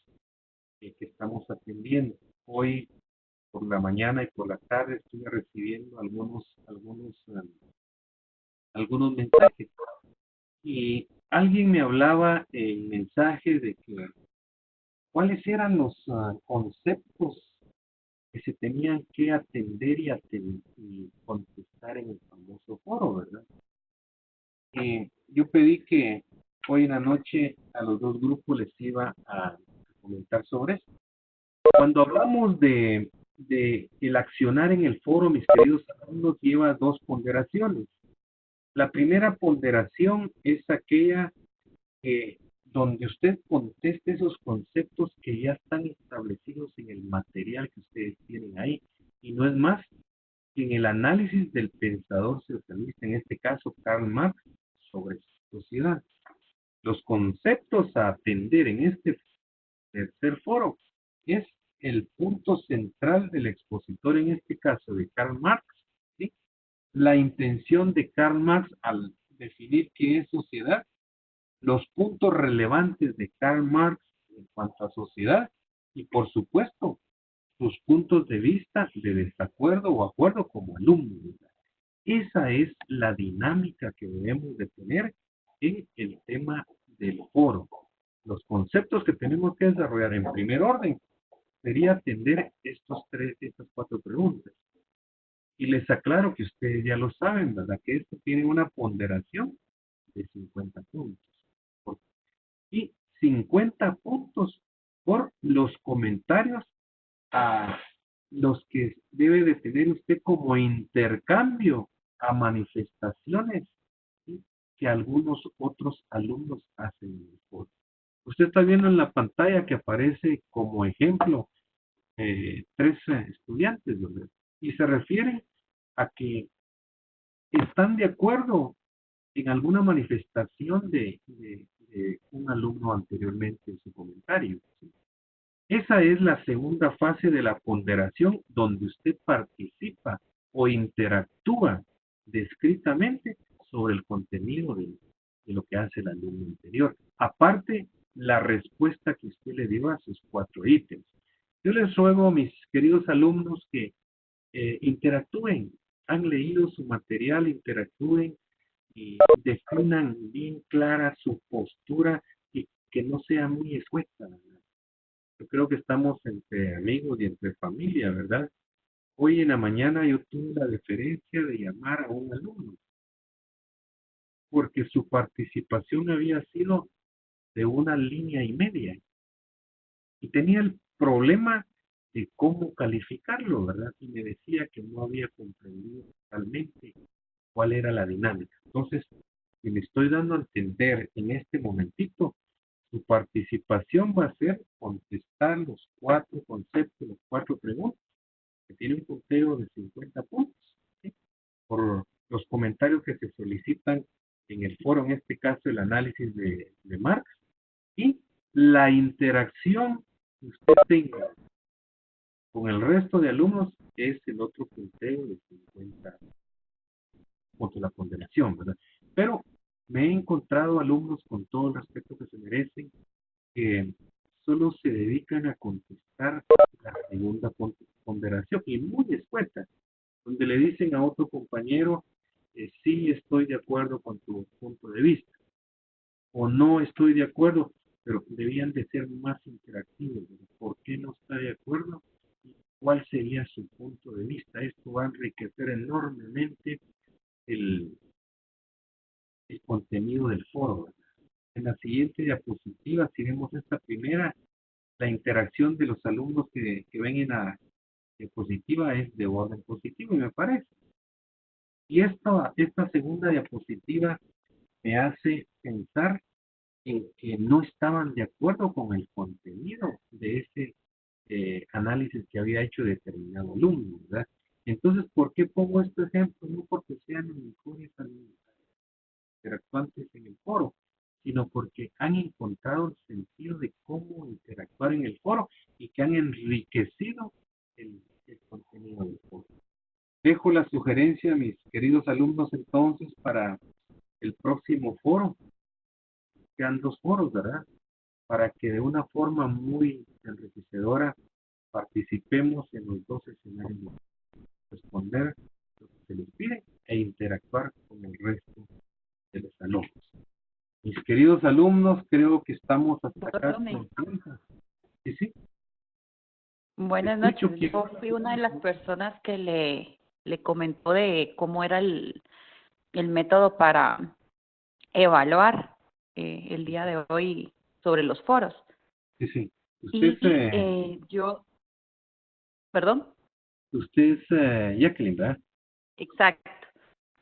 que estamos atendiendo. Hoy por la mañana y por la tarde estuve recibiendo algunos mensajes y alguien me hablaba en mensajes de que cuáles eran los conceptos que se tenían que atender y contestar en el famoso foro, ¿verdad? Yo pedí que hoy en la noche a los dos grupos les iba a comentar sobre eso. Cuando hablamos de el accionar en el foro, mis queridos alumnos, lleva dos ponderaciones. La primera ponderación es aquella donde usted conteste esos conceptos que ya están establecidos en el material que ustedes tienen ahí. Y no es más que en el análisis del pensador socialista, en este caso Karl Marx, sobre sociedad. Los conceptos a atender en este tercer foro es el punto central del expositor, en este caso de Karl Marx, ¿sí? La intención de Karl Marx al definir qué es sociedad, los puntos relevantes de Karl Marx en cuanto a sociedad y, por supuesto, sus puntos de vista de desacuerdo o acuerdo como alumno. Esa es la dinámica que debemos de tener en el tema del foro. Los conceptos que tenemos que desarrollar en primer orden sería atender estas 4 preguntas. Y les aclaro que ustedes ya lo saben, ¿verdad? Que esto tiene una ponderación de 50 puntos. Y 50 puntos por los comentarios a los que debe de tener usted como intercambio a manifestaciones, ¿sí?, que algunos otros alumnos hacen en el foro. Usted está viendo en la pantalla que aparece como ejemplo 3 estudiantes, ¿verdad? Y se refieren a que están de acuerdo en alguna manifestación de un alumno anteriormente en su comentario, ¿sí? Esa es la segunda fase de la ponderación, donde usted participa o interactúa descritamente sobre el contenido de lo que hace el alumno anterior. Aparte, la respuesta que usted le dio a sus 4 ítems. Yo les ruego, mis queridos alumnos, que interactúen. Han leído su material, interactúen y definan bien clara su postura y que no sea muy escueta. Yo creo que estamos entre amigos y entre familia, ¿verdad? Hoy en la mañana yo tuve la deferencia de llamar a un alumno porque su participación había sido de 1 línea y media y tenía el problema de cómo calificarlo, ¿verdad? Y me decía que no había comprendido totalmente cuál era la dinámica. Entonces, si le estoy dando a entender en este momentito, su participación va a ser contestar los 4 conceptos, las 4 preguntas, que tiene un punteo de 50 puntos, ¿sí? Por los comentarios que se solicitan en el foro, en este caso el análisis de Marx, y la interacción que usted tenga con el resto de alumnos es el otro punteo de 50 puntos, la ponderación, ¿verdad? Pero me he encontrado alumnos con todo el respeto que se merecen, que solo se dedican a contestar la segunda ponderación y muy escueta, donde le dicen a otro compañero, sí estoy de acuerdo con tu punto de vista, o no estoy de acuerdo, pero debían de ser más interactivos, ¿verdad? ¿Por qué no está de acuerdo? ¿Cuál sería su punto de vista? Esto va a enriquecer enormemente el, el contenido del foro, ¿verdad? En la siguiente diapositiva, si vemos esta primera, la interacción de los alumnos que ven en la diapositiva es de orden positivo, y me parece. Y esta segunda diapositiva me hace pensar en que no estaban de acuerdo con el contenido de ese análisis que había hecho determinado alumno, ¿verdad? Entonces, ¿por qué pongo este ejemplo? No porque sean los mejores interactuantes en el foro, sino porque han encontrado el sentido de cómo interactuar en el foro y que han enriquecido el contenido del foro. Dejo la sugerencia, mis queridos alumnos, entonces, para el próximo foro. Quedan 2 foros, ¿verdad? Para que de una forma muy enriquecedora participemos en los 2 escenarios, responder lo que se les pide e interactuar con el resto de los alumnos. Mis queridos alumnos, creo que estamos hasta acá con tiempo. Sí, sí. Buenas Escucho noches. que... Yo fui una de las personas que le comentó de cómo era el método para evaluar el día de hoy sobre los foros. Sí, sí. Y perdón. Usted es Jacqueline, ¿verdad? Exacto.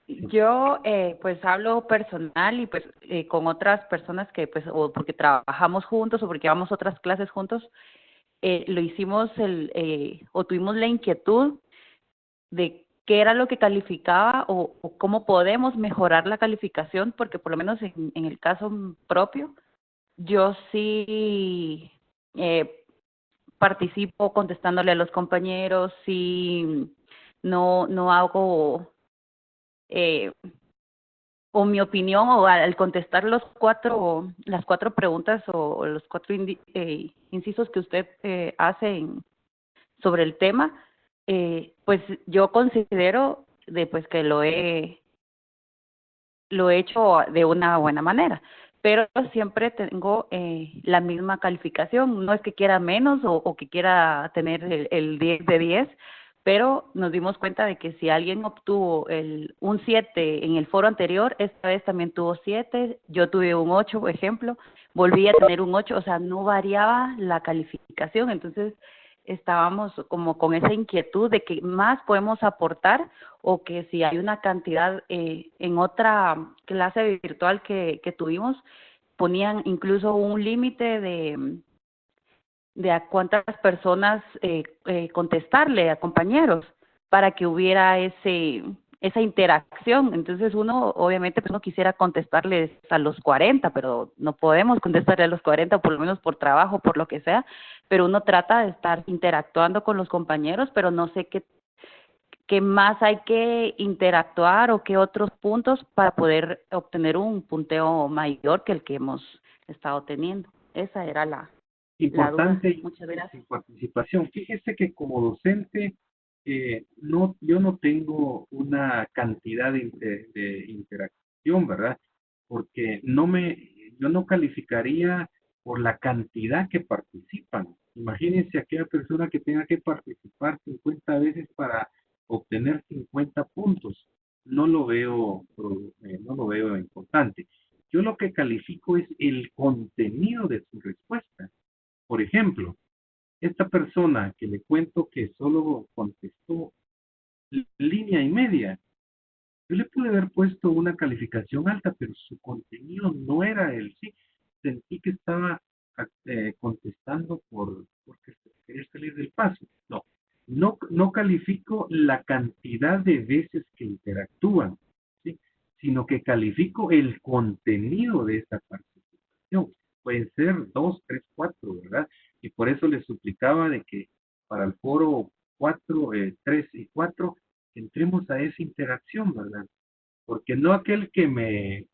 Yo pues hablo personal y pues con otras personas que pues o porque trabajamos juntos o porque vamos otras clases juntos, lo hicimos o tuvimos la inquietud de qué era lo que calificaba o cómo podemos mejorar la calificación, porque por lo menos en el caso propio, yo sí participo contestándole a los compañeros, sí no hago o mi opinión o al contestar las 4 preguntas o los 4 incisos que usted hace sobre el tema, pues yo considero pues que lo he hecho de una buena manera, pero siempre tengo la misma calificación. No es que quiera menos o que quiera tener el 10 de 10, pero nos dimos cuenta de que si alguien obtuvo un 7 en el foro anterior, esta vez también tuvo 7, yo tuve un 8, por ejemplo, volví a tener un 8, o sea, no variaba la calificación. Entonces estábamos como con esa inquietud de que más podemos aportar, o que si hay una cantidad en otra clase virtual que tuvimos, ponían incluso un límite de a cuántas personas contestarle a compañeros para que hubiera esa interacción. Entonces uno obviamente pues no quisiera contestarles a los 40, pero no podemos contestarle a los 40, por lo menos por trabajo, por lo que sea, pero uno trata de estar interactuando con los compañeros, pero no sé qué más hay que interactuar o qué otros puntos para poder obtener un punteo mayor que el que hemos estado teniendo. Esa era la Importante Muchas gracias. su participación. Fíjese que como docente, yo no tengo una cantidad de interacción, ¿verdad? Porque yo no calificaría por la cantidad que participan. Imagínense aquella persona que tenga que participar 50 veces para obtener 50 puntos. No lo veo importante. Yo lo que califico es el contenido de su respuesta. Por ejemplo, esta persona que le cuento que solo contestó línea y media, yo le pude haber puesto una calificación alta, pero su contenido no era el sí. Sentí que estaba contestando porque quería salir del paso. No califico la cantidad de veces que interactúan, ¿sí? Sino que califico el contenido de esa participación. Pueden ser 2, 3, 4, ¿verdad? Y por eso les suplicaba de que para el foro 4, 3 y 4 entremos a esa interacción, ¿verdad? Porque no aquel que me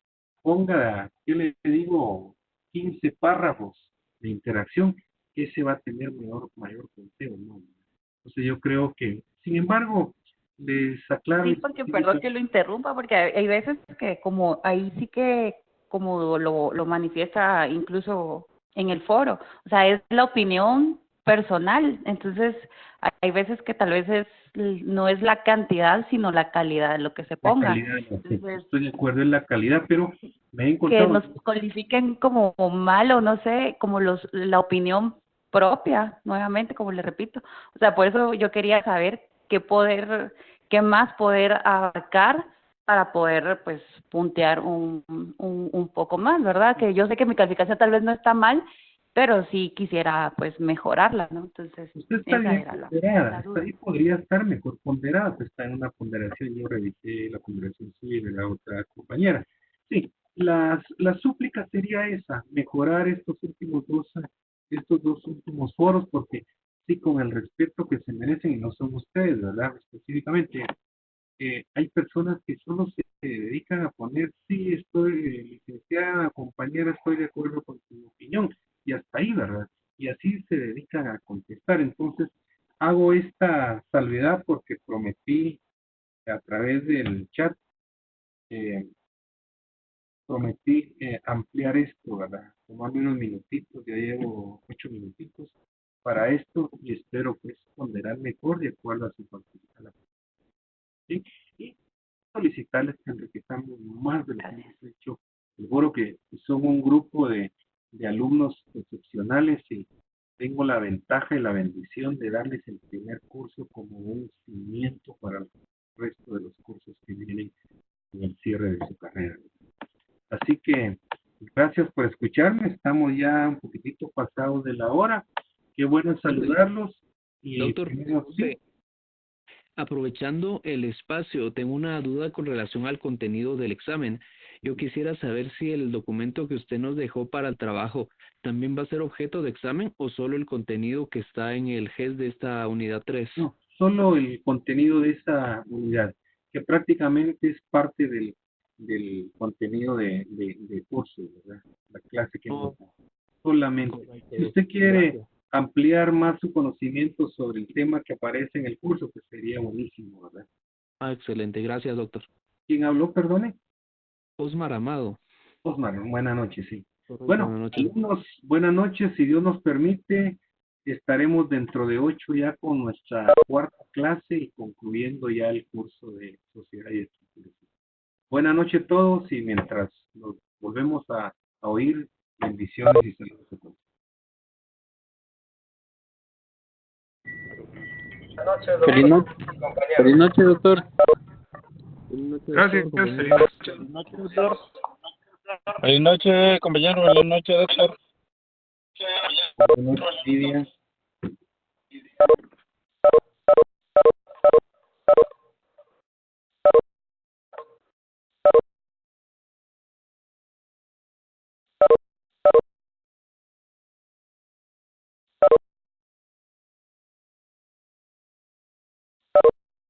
ponga, yo le digo, 15 párrafos de interacción, ese va a tener mayor conteo, ¿no? Entonces yo creo que, sin embargo, les aclaro. Sí, porque perdón que lo interrumpa, porque hay veces que como ahí sí que como lo manifiesta incluso en el foro, o sea, es la opinión personal, entonces hay veces que tal vez no es la cantidad, sino la calidad de lo que se La ponga. calidad, no, sí, Entonces, estoy de acuerdo en la calidad, pero me he que encontrado. nos califiquen como malo, no sé, como la opinión propia, nuevamente, como le repito. O sea, por eso yo quería saber qué más poder abarcar para poder, pues, puntear un poco más, ¿verdad? Que yo sé que mi calificación tal vez no está mal, pero sí quisiera, pues, mejorarla, ¿no? Entonces, Usted está esa bien era la ponderada, duda. ahí podría estar mejor ponderada, pues está en una ponderación, yo revisé la ponderación suya y de la otra compañera. Sí, la súplica sería esa, mejorar estos dos últimos foros, porque sí, con el respeto que se merecen, y no son ustedes, ¿verdad? Específicamente, hay personas que solo se dedican a poner, sí, estoy, licenciada, compañera, estoy de acuerdo con tu opinión, y hasta ahí, ¿verdad? Y así se dedican a contestar. Entonces, hago esta salvedad porque prometí a través del chat, eh, prometí ampliar esto, ¿verdad? Tomarme unos minutitos, ya llevo 8 minutitos para esto y espero pues ponderar mejor de acuerdo a su participación. ¿Sí? Y solicitarles que enriquezcamos más de lo que hemos hecho. Seguro que son un grupo de alumnos excepcionales y tengo la ventaja y la bendición de darles el primer curso como un cimiento para el resto de los cursos que vienen en el cierre de su carrera. Así que gracias por escucharme. Estamos ya un poquitito pasados de la hora. Qué bueno saludarlos. Y Doctor, primero, sí. Aprovechando el espacio, tengo una duda con relación al contenido del examen. Yo quisiera saber si el documento que usted nos dejó para el trabajo también va a ser objeto de examen o solo el contenido que está en el GES de esta unidad 3. No, solo el contenido de esa unidad, que prácticamente es parte del contenido de curso, ¿verdad? La clase que nos da. Solamente. Correcto. Si usted quiere Gracias. ampliar más su conocimiento sobre el tema que aparece en el curso, pues sería buenísimo, ¿verdad? Excelente. Gracias, doctor. ¿Quién habló, perdone? Osmar Amado. Osmar, buenas noches, sí. Correcto. Bueno, Buenas noches. alumnos, buenas noches, si Dios nos permite, estaremos dentro de 8 ya con nuestra cuarta clase y concluyendo ya el curso de Sociedad y Estructuras. Buenas noches a todos y mientras nos volvemos a oír, bendiciones y saludos a todos. Feliz noche, Feliz noche, doctor. Gracias, Feliz noche, doctor. Feliz noche, compañero. Feliz noche, doctor. Buenas noches, Lidia.